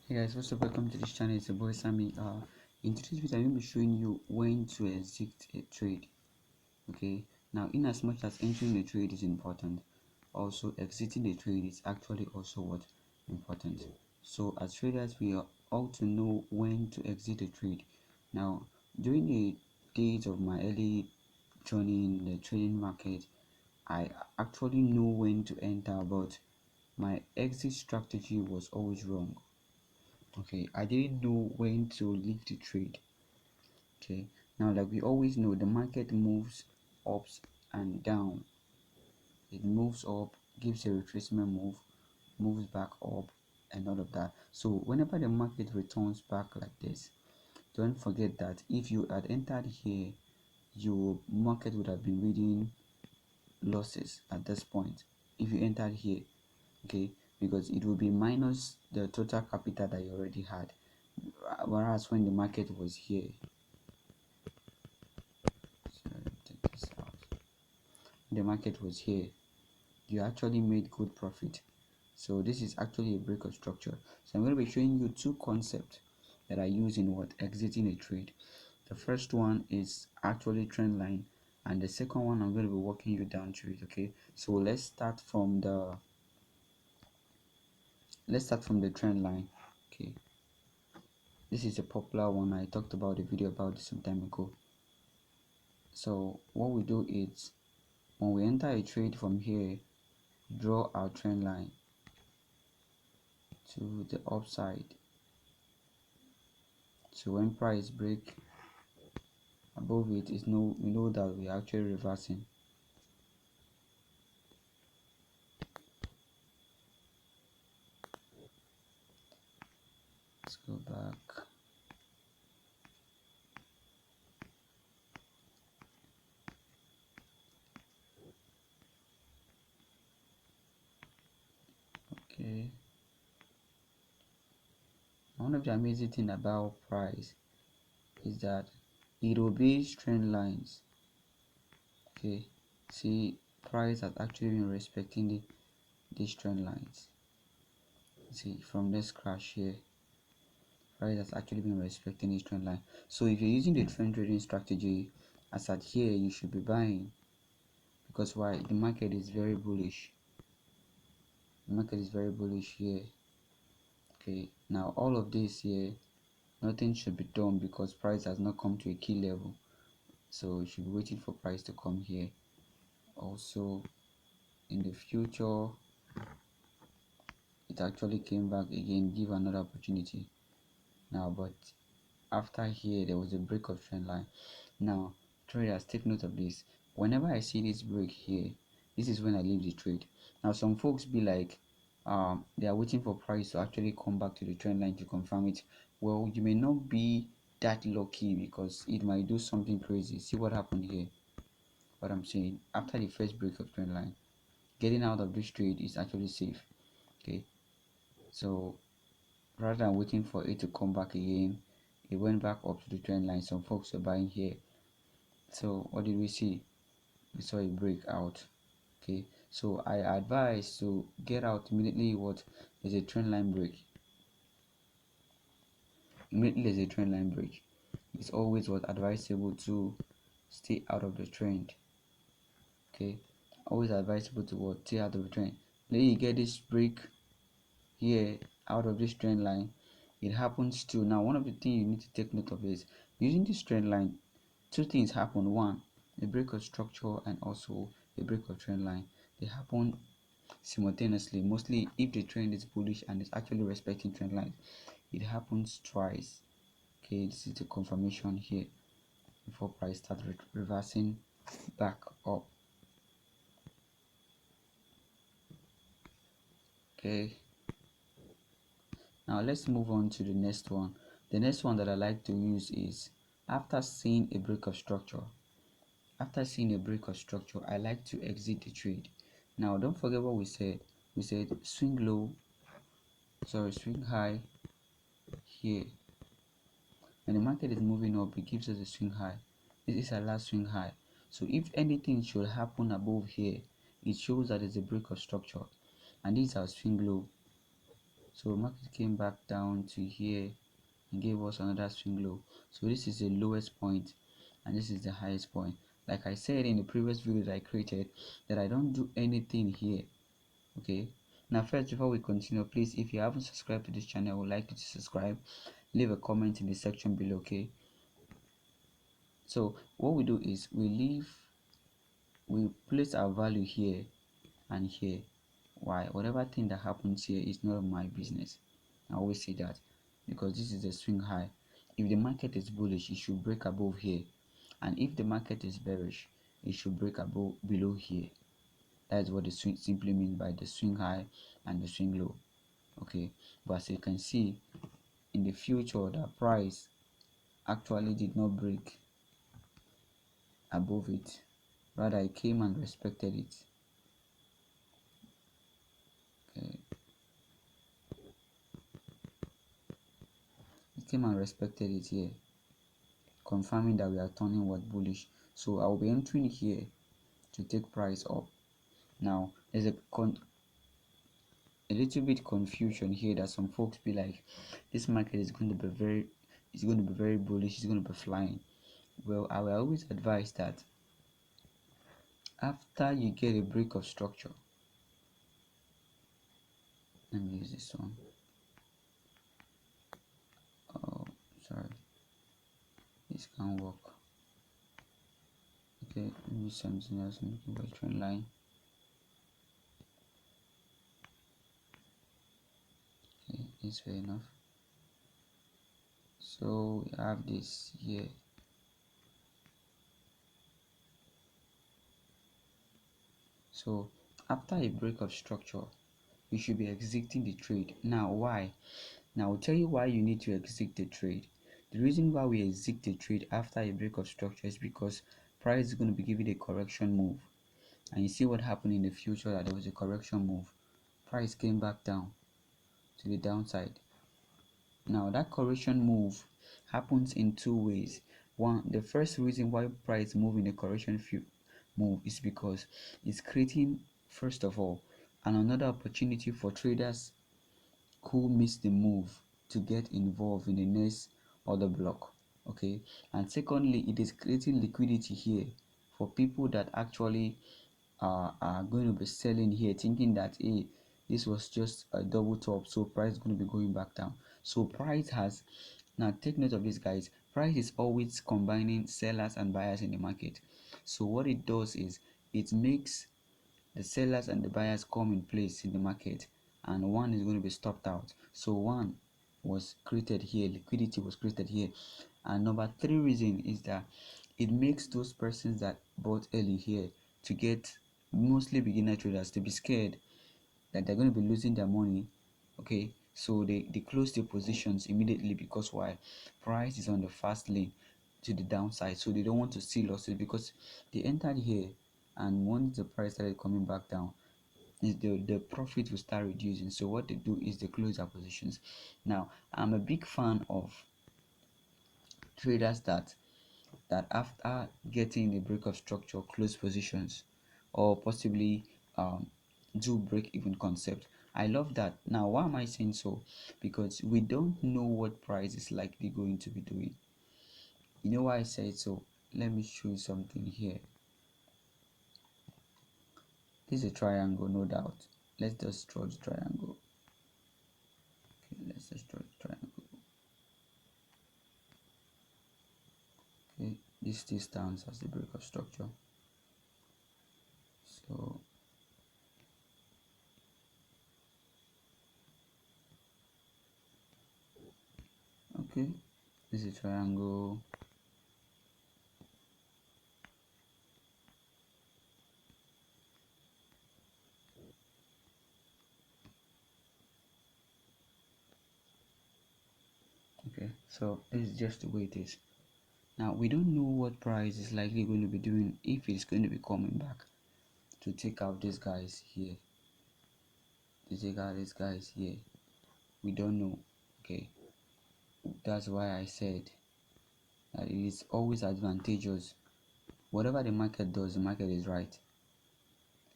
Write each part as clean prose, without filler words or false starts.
Hey guys, what's up? Welcome to this channel. It's your boy Sammy. In today's video, I'm going to be showing you when to exit a trade. Okay, now in as much as entering a trade is important, also exiting the trade is actually also what important. So as traders, we are all to know when to exit a trade. Now, during the days of my early journey in the trading market, I actually knew when to enter, but my exit strategy was always wrong. Okay, I didn't know when to leave the trade. Okay, now like we always know, the market moves ups and down. It moves up, gives a retracement move, moves back up, and all of that. So whenever the market returns back like this, don't forget that if you had entered here, your market would have been reading losses at this point if you entered here. Okay, because it will be minus the total capital that you already had, whereas when the market was here, so take this out, the market was here, you actually made good profit. So this is actually a break of structure. So I'm going to be showing you two concepts that I use in what exiting a trade. The first one is actually trend line, and the second one I'm going to be walking you down to it. Okay, so let's start from the trend line. Okay, this is a popular one. I talked about a video about this some time ago. So what we do is, when we enter a trade from here, draw our trend line to the upside. So when price break above it, is no, we know that we are actually reversing. Let's go back. Okay, one of the amazing thing about price is that it obeys trend lines. Okay, see, price has actually been respecting these trend lines. See, from this crash here, price has actually been respecting this trend line. So if you're using the trend trading strategy, as at here, you should be buying, because why? The market is very bullish. The market is very bullish here. Okay, now all of this here, nothing should be done because price has not come to a key level, so you should be waiting for price to come here. Also, in the future, it actually came back again, give another opportunity now, but after here there was a break of trend line. Now traders, take note of this. Whenever I see this break here, this is when I leave the trade. Now some folks be like, they are waiting for price to actually come back to the trend line to confirm it. Well, you may not be that lucky, because it might do something crazy. See what happened here. What I'm saying, after the first break of trend line, getting out of this trade is actually safe. Okay, so rather than waiting for it to come back again, it went back up to the trend line. Some folks are buying here. So what did we see? We saw a breakout. Okay, so I advise to get out immediately. What is a trend line break? Immediately there's a trend line break, it's always what advisable to stay out of the trend. Okay, always advisable to what, stay out of the trend. Then you get this break here out of this trend line, it happens too. Now one of the things you need to take note of is, using this trend line, two things happen. One, a break of structure, and also a break of trend line. They happen simultaneously, mostly if the trend is bullish and it's actually respecting trend line. It happens twice. Okay, this is the confirmation here before price starts reversing back up. Okay, now let's move on to the next one. The next one that I like to use is, after seeing a break of structure, I like to exit the trade. Now don't forget what we said. We said swing low, swing high here. When the market is moving up, it gives us a swing high. This is our last swing high. So if anything should happen above here, it shows that it's a break of structure. And this is our swing low. So market came back down to here and gave us another swing low. So this is the lowest point and this is the highest point. Like I said in the previous video that I created, that I don't do anything here. Okay, now first, before we continue, please, if you haven't subscribed to this channel, I would like you to subscribe, leave a comment in the section below. Okay, so what we do is we place our value here and here. Why? Whatever thing that happens here is not my business. I always say that, because this is a swing high. If the market is bullish, it should break above here, and if the market is bearish, it should break above below here. That's what the swing simply means by the swing high and the swing low. Okay, but as you can see in the future, the price actually did not break above it, rather it came and respected it. Okay, it came and respected it here, confirming that we are turning what bullish. So I'll be entering here to take price up. Now there's a little bit confusion here that some folks be like, this market is going to be very bullish, it's going to be flying. Well, I will always advise that after you get a break of structure, let me use this one. Oh, sorry, this can't work. Okay, maybe something else. I'm looking for a trend line. Okay, it's fair enough. So we have this here. So after a break of structure, you should be exiting the trade. Now why? Now I'll tell you why you need to exit the trade. The reason why we exit the trade after a break of structure is because price is going to be giving a correction move. And you see what happened in the future, that there was a correction move. Price came back down to the downside. Now that correction move happens in two ways. One, the first reason why price move in a correction move is because it's creating, first of all, another opportunity for traders who miss the move to get involved in the next order block. Okay, and secondly, it is creating liquidity here for people that actually are going to be selling here, thinking that, hey, this was just a double top, so price is going to be going back down. So price has, now take note of this, guys, price is always combining sellers and buyers in the market. So what it does is it makes the sellers and the buyers come in place in the market, and one is going to be stopped out. So one was created here, liquidity was created here. And number three reason is that it makes those persons that bought early here to get, mostly beginner traders, to be scared that they're going to be losing their money. Okay, so they close their positions immediately, because why? Price is on the fast lane to the downside, so they don't want to see losses, because they entered here, and once the price started coming back down, is the profit will start reducing. So what they do is they close their positions. Now I'm a big fan of traders that after getting the break of structure close positions, or possibly do break even concept. I love that. Now why am I saying so? Because we don't know what price is likely going to be doing. You know why I say it? So let me show you something here. This is a triangle, no doubt. Let's just draw the triangle. Okay, let's just draw the triangle. Okay, this still stands as the break of structure. So okay, this is a triangle. Okay, so this is just the way it is. Now we don't know what price is likely going to be doing, if it's going to be coming back to take out these guys here, to take out these guys here. We don't know. Okay, that's why I said that it is always advantageous. Whatever the market does, the market is right.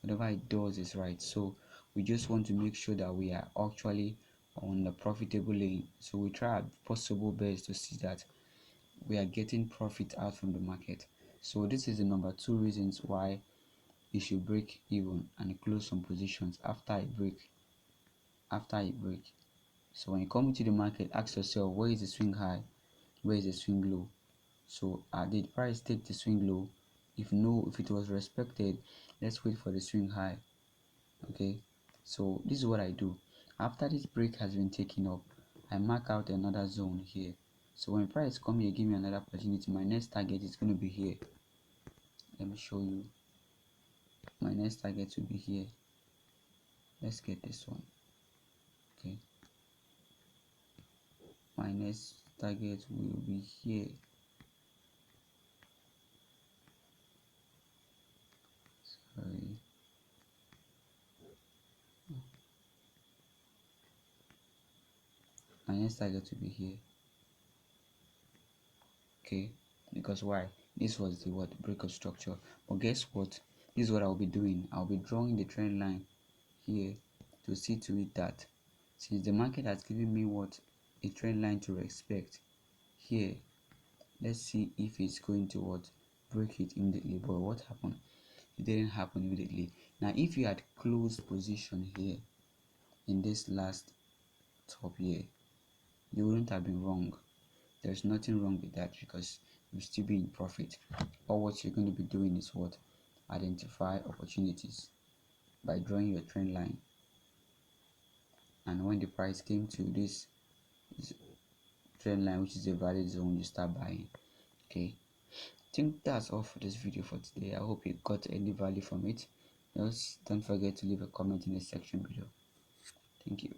Whatever it does is right. So we just want to make sure that we are actually on the profitable lane. So we try our possible best to see that we are getting profit out from the market. So this is the number two reasons why you should break even and close some positions after a break. So when you come into the market, ask yourself, where is the swing high, where is the swing low? So did price take the swing low? If no, if it was respected, let's wait for the swing high. Okay, so this is what I do. After this break has been taken up, I mark out another zone here. So when price come here, give me another opportunity. My next target is going to be here. Let me show you. My next target will be here. Let's get this one. Okay, my next target will be here. Sorry. My next target will be here. Okay, because why? This was the what break of structure. But guess what? This is what I'll be doing. I'll be drawing the trend line here to see to it that since the market has given me what a trend line to respect here, let's see if it's going to what break it immediately. But what happened? It didn't happen immediately. Now if you had closed position here in this last top here, you wouldn't have been wrong. There's nothing wrong with that because you'll still be in profit. Or what you're going to be doing is what? Identify opportunities by drawing your trend line. And when the price came to this trend line, which is a valid zone, you start buying. Okay, I think that's all for this video for today. I hope you got any value from it. Just don't forget to leave a comment in the section below. Thank you.